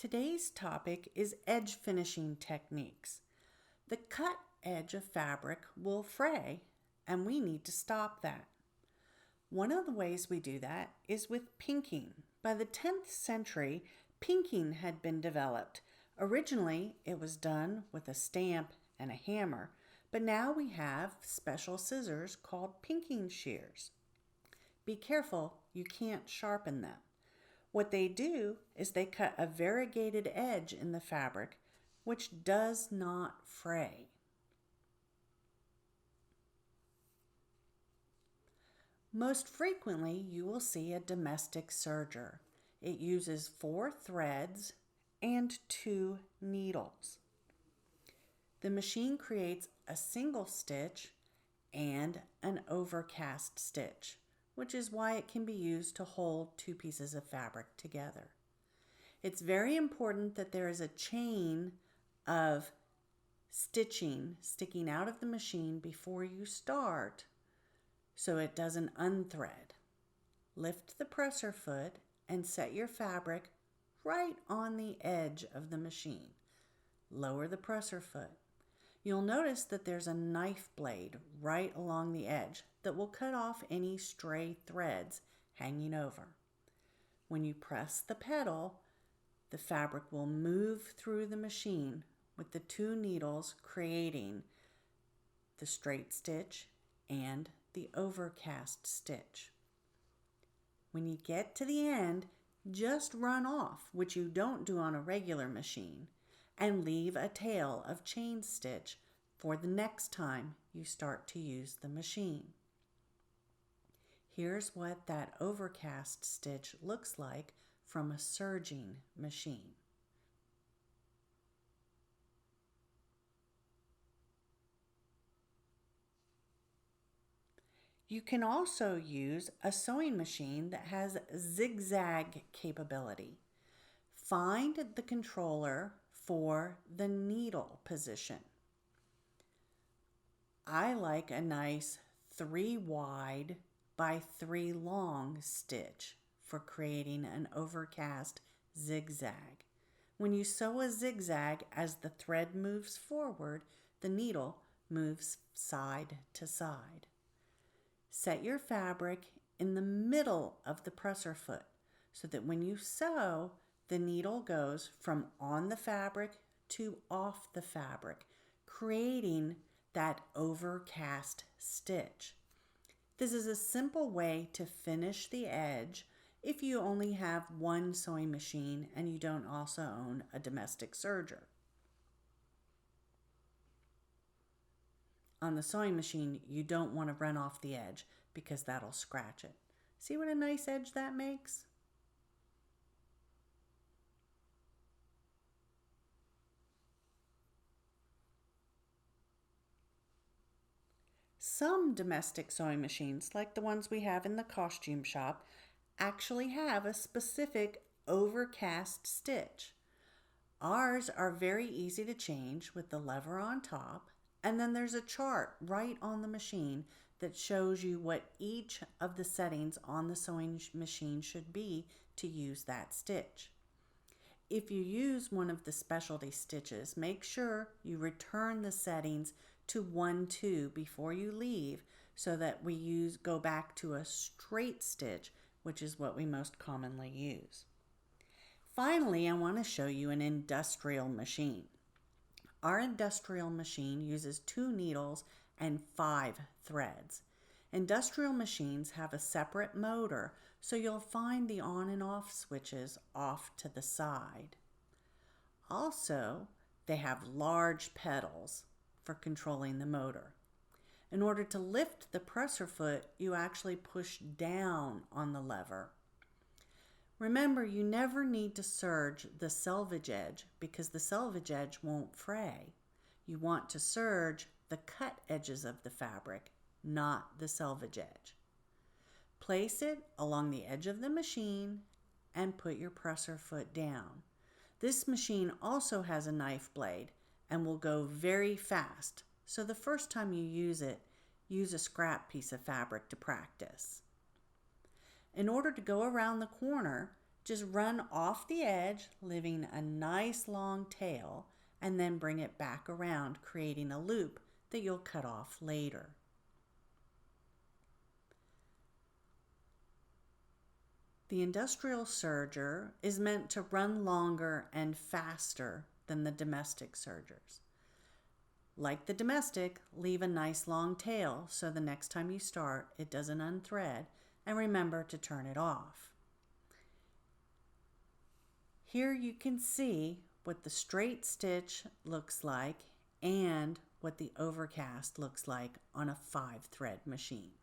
Today's topic is edge finishing techniques. The cut edge of fabric will fray, and we need to stop that. One of the ways we do that is with pinking. By the 10th century, pinking had been developed. Originally, it was done with a stamp and a hammer, but now we have special scissors called pinking shears. Be careful, you can't sharpen them. What they do is they cut a variegated edge in the fabric, which does not fray. Most frequently, you will see a domestic serger. It uses 4 threads and 2 needles. The machine creates a single stitch and an overcast stitch, which is why it can be used to hold 2 pieces of fabric together. It's very important that there is a chain of stitching sticking out of the machine before you start so it doesn't unthread. Lift the presser foot and set your fabric right on the edge of the machine. Lower the presser foot. You'll notice that there's a knife blade right along the edge that will cut off any stray threads hanging over. When you press the pedal, the fabric will move through the machine with the 2 needles creating the straight stitch and the overcast stitch. When you get to the end, just run off, which you don't do on a regular machine, and leave a tail of chain stitch for the next time you start to use the machine. Here's what that overcast stitch looks like from a serging machine. You can also use a sewing machine that has zigzag capability. Find the controller for the needle position. I like a nice 3 wide by 3 long stitch for creating an overcast zigzag. When you sew a zigzag, as the thread moves forward, the needle moves side to side. Set your fabric in the middle of the presser foot so that when you sew, the needle goes from on the fabric to off the fabric, creating that overcast stitch. This is a simple way to finish the edge if you only have one sewing machine and you don't also own a domestic serger. On the sewing machine, you don't want to run off the edge because that'll scratch it. See what a nice edge that makes? Some domestic sewing machines, like the ones we have in the costume shop, actually have a specific overcast stitch. Ours are very easy to change with the lever on top, and then there's a chart right on the machine that shows you what each of the settings on the sewing machine should be to use that stitch. If you use one of the specialty stitches, make sure you return the settings to 1-2 before you leave so that we go back to a straight stitch, which is what we most commonly use. Finally, I want to show you an industrial machine. Our industrial machine uses 2 needles and 5 threads. Industrial machines have a separate motor, so you'll find the on and off switches off to the side. Also, they have large pedals for controlling the motor. In order to lift the presser foot, you actually push down on the lever. Remember, you never need to serge the selvage edge because the selvage edge won't fray. You want to serge the cut edges of the fabric, not the selvage edge. Place it along the edge of the machine and put your presser foot down. This machine also has a knife blade and will go very fast, so the first time you use it, use a scrap piece of fabric to practice. In order to go around the corner, Just run off the edge, leaving a nice long tail, and then bring it back around, creating a loop that you'll cut off later. The industrial serger is meant to run longer and faster than the domestic sergers. Like the domestic, leave a nice long tail so the next time you start, it doesn't unthread, and remember to turn it off. Here you can see what the straight stitch looks like and what the overcast looks like on a 5-thread machine.